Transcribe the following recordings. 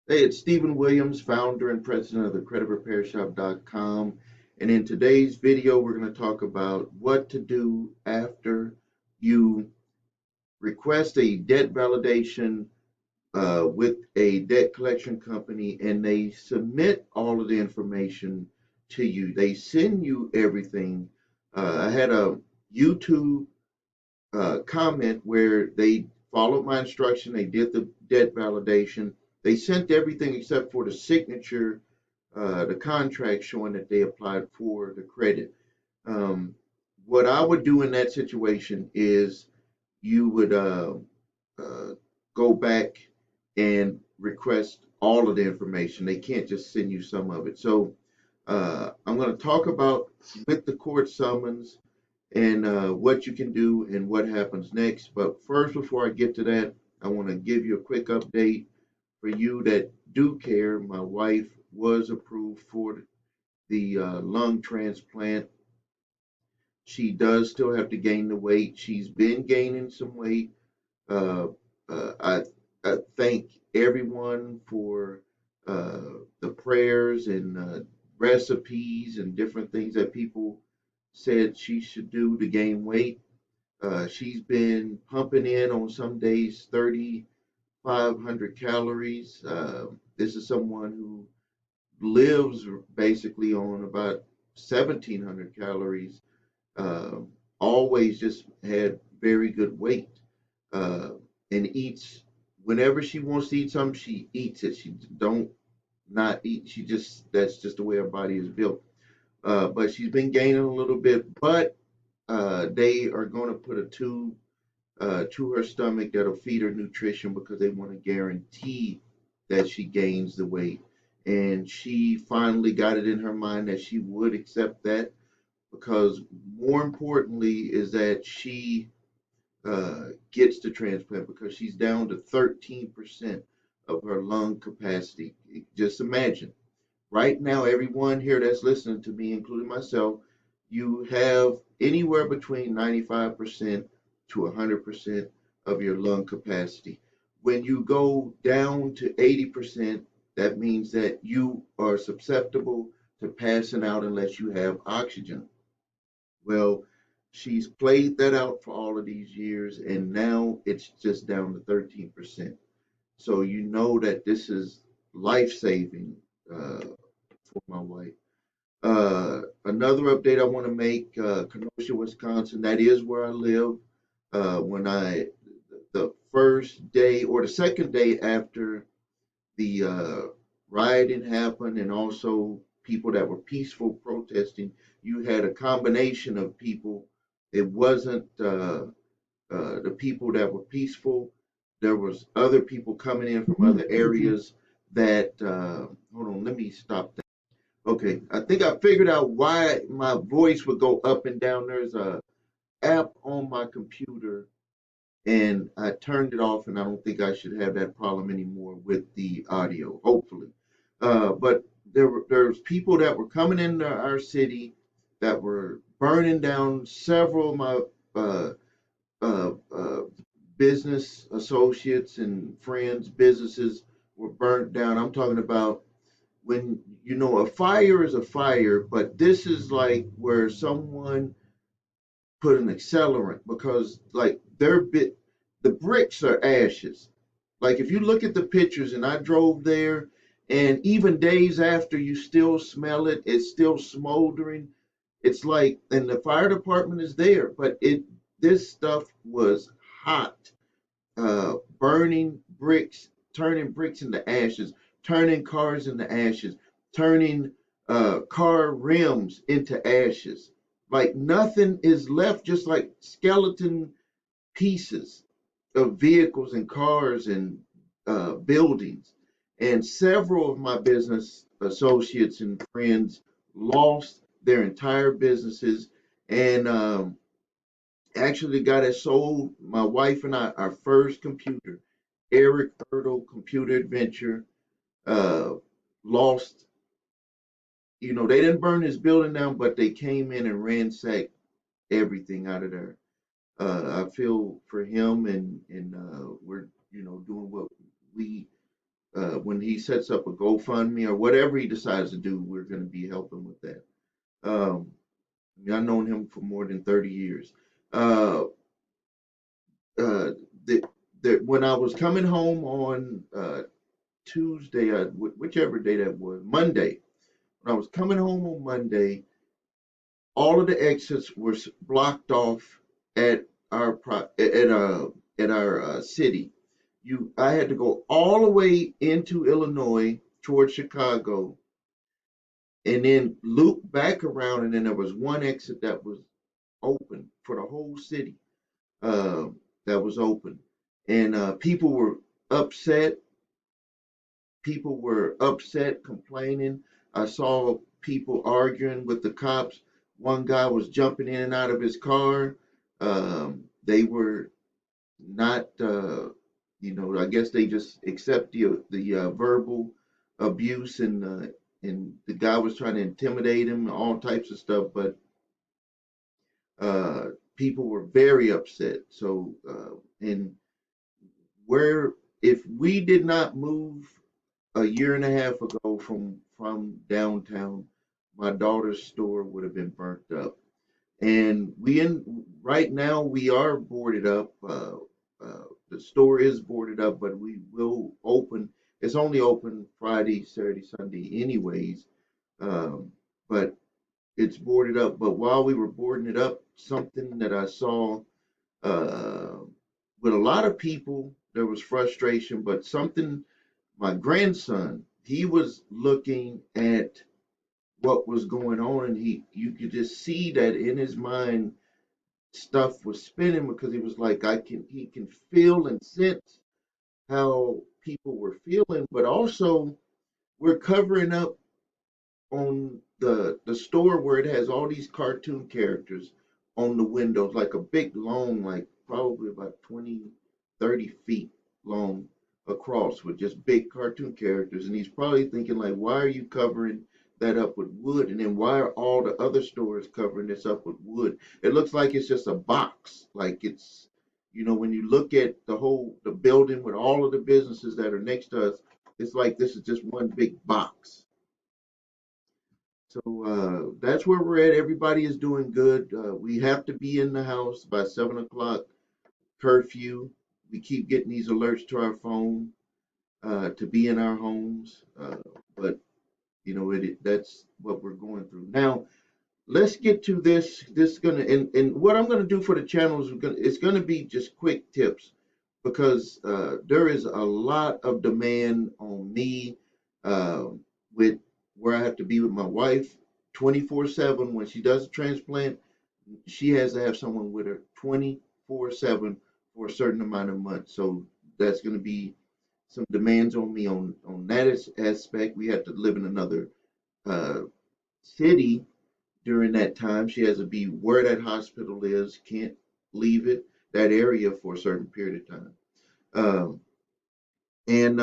Hey, it's Stephen Williams, founder and president of the creditrepairshop.com. And in today's video, we're going to talk about what to do after you request a debt validation with a debt collection company and they submit all of the information to you. They send you everything. I had a YouTube comment where they followed my instruction. They did the debt validation. They sent everything except for the signature, the contract showing that they applied for the credit. Um, what I would do in that situation is you would uh, go back and request all of the information. They can't just send you some of it. So I'm going to talk about with the court summons and what you can do and what happens next. But first, before I get to that, I want to give you a quick update for you that do care. My wife was approved for the lung transplant. She does still have to gain the weight. She's been gaining some weight. Uh, I thank everyone for the prayers and recipes and different things that people said she should do to gain weight. She's been pumping in on some days 3,500 calories. This is someone who lives basically on about 1,700 calories. Uh, Always just had very good weight uh, and eats whenever she wants to eat something. She eats it. She don't not eat. She just that's just the way her body is built. But she's been gaining a little bit, but they are going to put a tube to her stomach that'll feed her nutrition because they want to guarantee that she gains the weight. And she finally got it in her mind that she would accept that because more importantly is that she gets the transplant because she's down to 13% of her lung capacity. Just imagine right now, everyone here that's listening to me, including myself, you have anywhere between 95% to 100% of your lung capacity. When you go down to 80%, that means that you are susceptible to passing out unless you have oxygen. Well, she's played that out for all of these years, and now it's just down to 13%. So you know that this is life saving for my wife. Another update I want to make, Kenosha, Wisconsin, that is where I live. When the first day or the second day after the rioting happened, and also people that were peaceful protesting, you had a combination of people. It wasn't the people that were peaceful. There was other people coming in from other areas that, hold on, let me stop that. Okay, I think I figured out why my voice would go up and down. There's a app on my computer and I turned it off, and I don't think I should have that problem anymore with the audio, hopefully. But there's people that were coming into our city that were burning down several of my uh, uh, uh, business associates and friends' businesses were burnt down. I'm talking about when a fire is a fire, but this is like where someone put an accelerant because like the bricks are ashes. Like if you look at the pictures, and I drove there, and even days after, you still smell it. It's still smoldering. It's like, and the fire department is there, but this stuff was hot, burning bricks, turning bricks into ashes, turning cars into ashes, turning car rims into ashes. Like nothing is left, just like skeleton pieces of vehicles and cars and buildings. And several of my business associates and friends lost their entire businesses. And actually, the guy that sold my wife and I our first computer, Eric Ertl Computer Adventure, uh, lost. They didn't burn his building down, but they came in and ransacked everything out of there. I feel for him, and we're doing what we when he sets up a GoFundMe or whatever he decides to do, we're going to be helping with that. I mean, I've known him for more than 30 years. Uh, uh, the, when I was coming home on Tuesday, whichever day that was, Monday, when I was coming home on Monday, all of the exits were blocked off at our at our city. I had to go all the way into Illinois towards Chicago, and then loop back around, and then there was one exit that was open for the whole city. Uh, that was open, and people were upset. People were upset, complaining. I saw people arguing with the cops. One guy was jumping in and out of his car. They were not, I guess they just accept the verbal abuse, and the guy was trying to intimidate him, all types of stuff. But people were very upset. So, and where if we did not move a year and a half ago from downtown, my daughter's store would have been burnt up. And right now we are boarded up. The store is boarded up, but we will open. It's only open Friday, Saturday, Sunday, anyways. Um, but it's boarded up. But while we were boarding it up, something that I saw uh, with a lot of people, there was frustration. But something, my grandson, he was looking at what was going on, and you could just see that in his mind stuff was spinning because he was like, he can feel and sense how people were feeling, but also we're covering up on the store where it has all these cartoon characters on the windows, like a big long, like probably about 20, 30 feet long across with just big cartoon characters. And he's probably thinking like, why are you covering that up with wood? And then why are all the other stores covering this up with wood? It looks like it's just a box. Like it's, when you look at the building with all of the businesses that are next to us, it's like this is just one big box. So that's where we're at. Everybody is doing good. We have to be in the house by 7 o'clock curfew. We keep getting these alerts to our phone to be in our homes, but that's what we're going through now. Let's get to this. This is gonna and what I'm gonna do for the channel is it's gonna be just quick tips because there is a lot of demand on me uh, with where I have to be with my wife 24/7 when she does a transplant. She has to have someone with her 24/7 for a certain amount of months. So that's going to be some demands on me on that aspect. We have to live in another uh, city during that time. She has to be where that hospital is, can't leave that area for a certain period of time. Um, and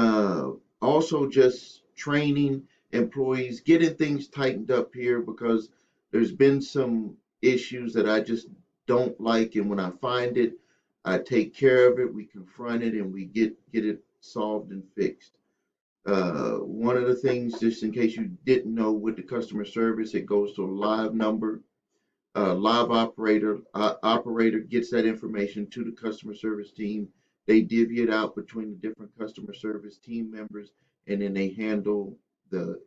also just training employees, getting things tightened up here because there's been some issues that I just don't like. And when I find it, I take care of it, we confront it, and we get it solved and fixed. One of the things, just in case you didn't know, with the customer service, it goes to a live number. Live operator gets that information to the customer service team. They divvy it out between the different customer service team members, and then they handle the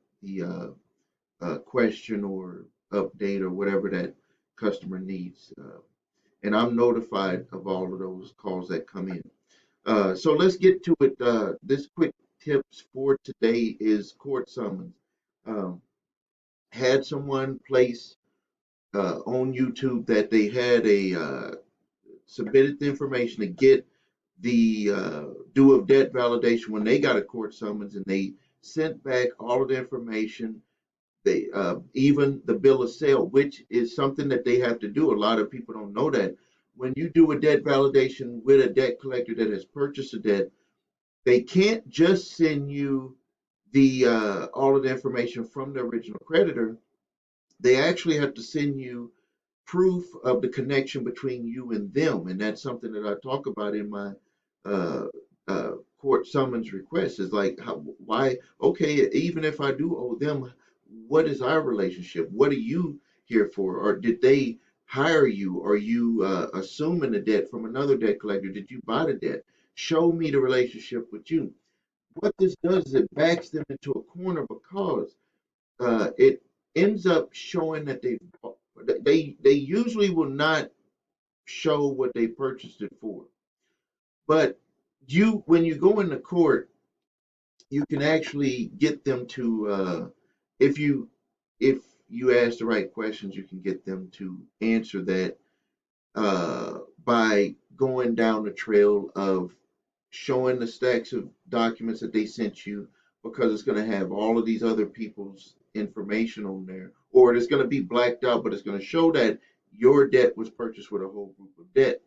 question or update or whatever that customer needs. And I'm notified of all of those calls that come in. So let's get to it. This quick tips for today is court summons. Um, had someone place on YouTube that they had submitted the information to get the due of debt validation when they got a court summons, and they sent back all of the information. They even the bill of sale, which is something that they have to do. A lot of people don't know that when you do a debt validation with a debt collector that has purchased a debt, they can't just send you the all of the information from the original creditor. They actually have to send you proof of the connection between you and them. And that's something that I talk about in my uh, court summons request. Is like, why? Okay, even if I do owe them, what is our relationship? What are you here for? Or did they hire you? Are you assuming the debt from another debt collector? Did you buy the debt? Show me the relationship with you. What this does is it backs them into a corner because it ends up showing that they usually will not show what they purchased it for. But you, when you go into court, you can actually get them to, if you if you ask the right questions, you can get them to answer that by going down the trail of showing the stacks of documents that they sent you, because it's going to have all of these other people's information on there, or it's going to be blacked out, but it's going to show that your debt was purchased with a whole group of debt.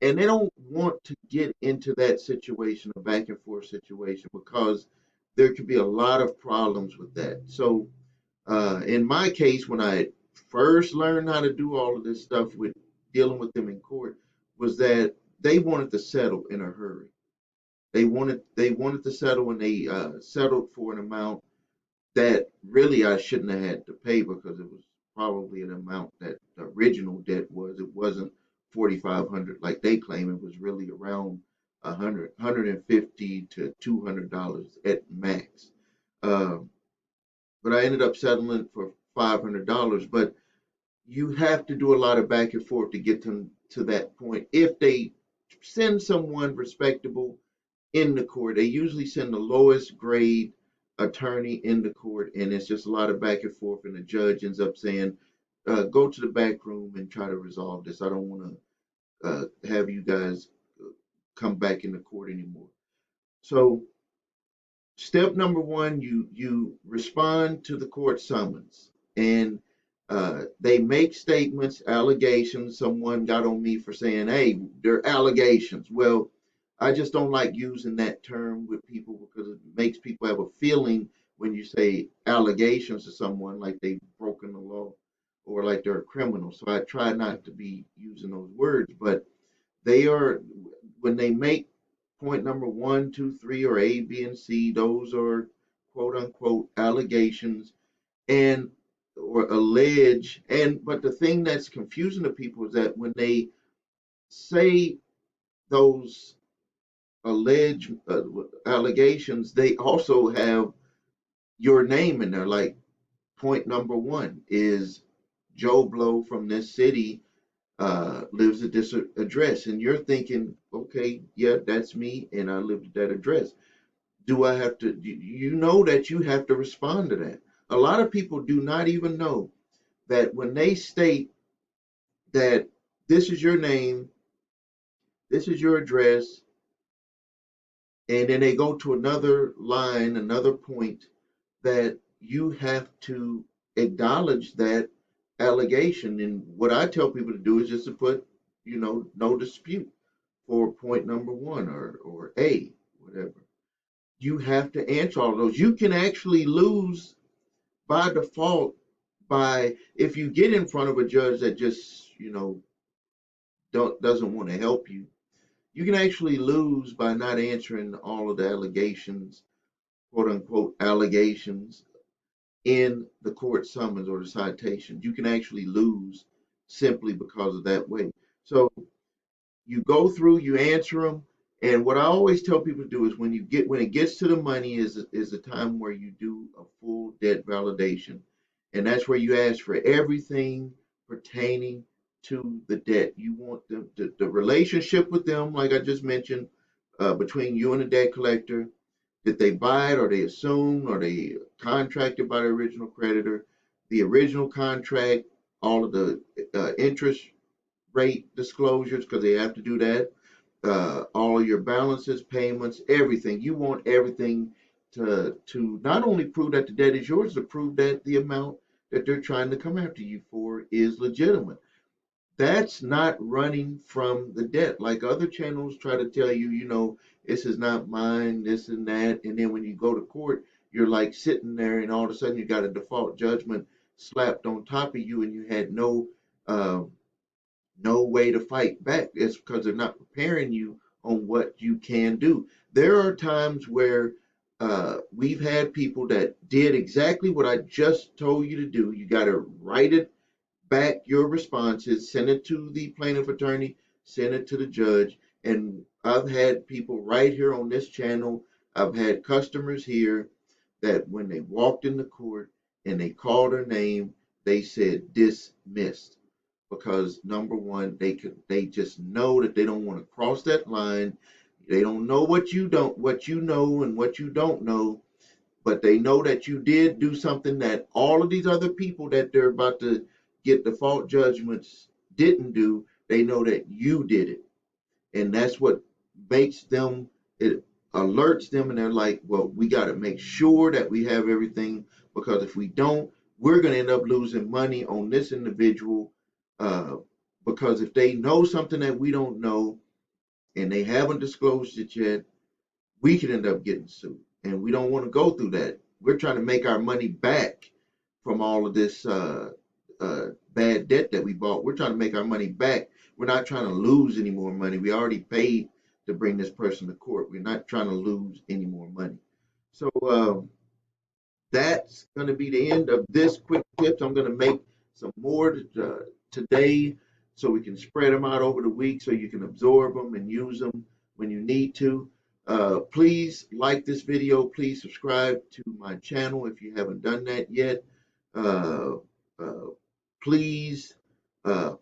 And they don't want to get into that situation, a back and forth situation, because there could be a lot of problems with that. So, in my case, when I first learned how to do all of this stuff with dealing with them in court, was that they wanted to settle in a hurry. They wanted to settle, and they settled for an amount that really I shouldn't have had to pay, because it was probably an amount that the original debt was. It wasn't 4,500 like they claim. It was really around 150 to $200 at max. Um, but I ended up settling for $500. But you have to do a lot of back and forth to get them to that point. If they send someone respectable in the court, they usually send the lowest grade attorney in the court, and it's just a lot of back and forth. And the judge ends up saying, "Go to the back room and try to resolve this. I don't want to have you guys come back in the court anymore." So step number one, you respond to the court summons, and they make statements, allegations. Someone got on me for saying, "Hey, they're allegations." Well, I just don't like using that term with people, because it makes people have a feeling when you say allegations to someone like they've broken the law or like they're a criminal. So I try not to be using those words, but they are, when they make point number one, two, three, or A, B, and C, those are quote unquote allegations, and or allege. And but the thing that's confusing to people is that when they say those alleged allegations, they also have your name in there. Like point number one is Joe Blow from this city lives at this address, and you're thinking, okay, yeah, that's me, and I live at that address. Do I have to? You know that you have to respond to that. A lot of people do not even know that when they state that this is your name, this is your address, and then they go to another line, another point, that you have to acknowledge that allegation. And what I tell people to do is just to put, no dispute for point number one, or A, whatever. You have to answer all of those. You can actually lose by default by, if you get in front of a judge that just, doesn't want to help you. You can actually lose by not answering all of the allegations, quote unquote allegations, in the court summons or the citations. You can actually lose simply because of that way. So you go through, you answer them, and what I always tell people to do is when it gets to the money is the time where you do a full debt validation, and that's where you ask for everything pertaining to the debt. You want the relationship with them, like I just mentioned, between you and the debt collector. Did they buy it, or they assumed, or they contracted by the original creditor? The original contract, all of the interest rate disclosures, because they have to do that. All of your balances, payments, everything. You want everything to not only prove that the debt is yours, to prove that the amount that they're trying to come after you for is legitimate. That's not running from the debt like other channels try to tell you, this is not mine, this and that. And then when you go to court, you're like sitting there, and all of a sudden you got a default judgment slapped on top of you, and you had uh, no way to fight back. It's because they're not preparing you on what you can do. There are times where we've had people that did exactly what I just told you to do. You got to write it back, your responses, send it to the plaintiff attorney, send it to the judge. And I've had people right here on this channel, I've had customers here that when they walked in the court and they called her name, they said dismissed because number one, they just know that they don't want to cross that line. They don't know what you know and what you don't know, but they know that you did do something that all of these other people that they're about to get default judgments didn't do. They know that you did it, and that's what makes them, it alerts them, and they're like, well, we got to make sure that we have everything, because if we don't, we're going to end up losing money on this individual, uh, because if they know something that we don't know and they haven't disclosed it yet, we could end up getting sued. And we don't want to go through that. We're trying to make our money back from all of this bad debt that we bought. We're trying to make our money back. We're not trying to lose any more money. We already paid to bring this person to court. We're not trying to lose any more money. So that's going to be the end of this quick tips. I'm going to make some more today so we can spread them out over the week so you can absorb them and use them when you need to. Please like this video. Please subscribe to my channel if you haven't done that yet. Uh, uh, Please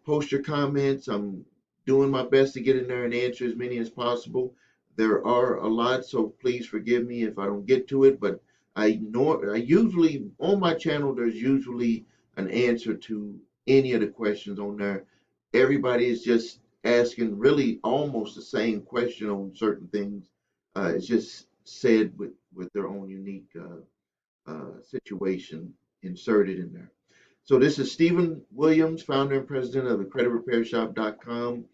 post your comments. I'm doing my best to get in there and answer as many as possible. There are a lot, so please forgive me if I don't get to it, but I usually on my channel there's usually an answer to any of the questions on there. Everybody is just asking really almost the same question on certain things. It's just said with their own unique situation inserted in there. So this is Stephen Williams, founder and president of the creditrepairshop.com.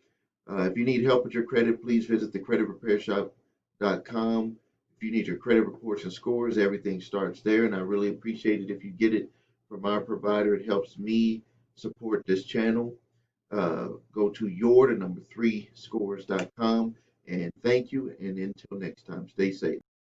If you need help with your credit, please visit thecreditrepairshop.com. If you need your credit reports and scores, everything starts there, and I really appreciate it if you get it from our provider. It helps me support this channel. Go to the number 3 scores.com, and thank you, and until next time, stay safe.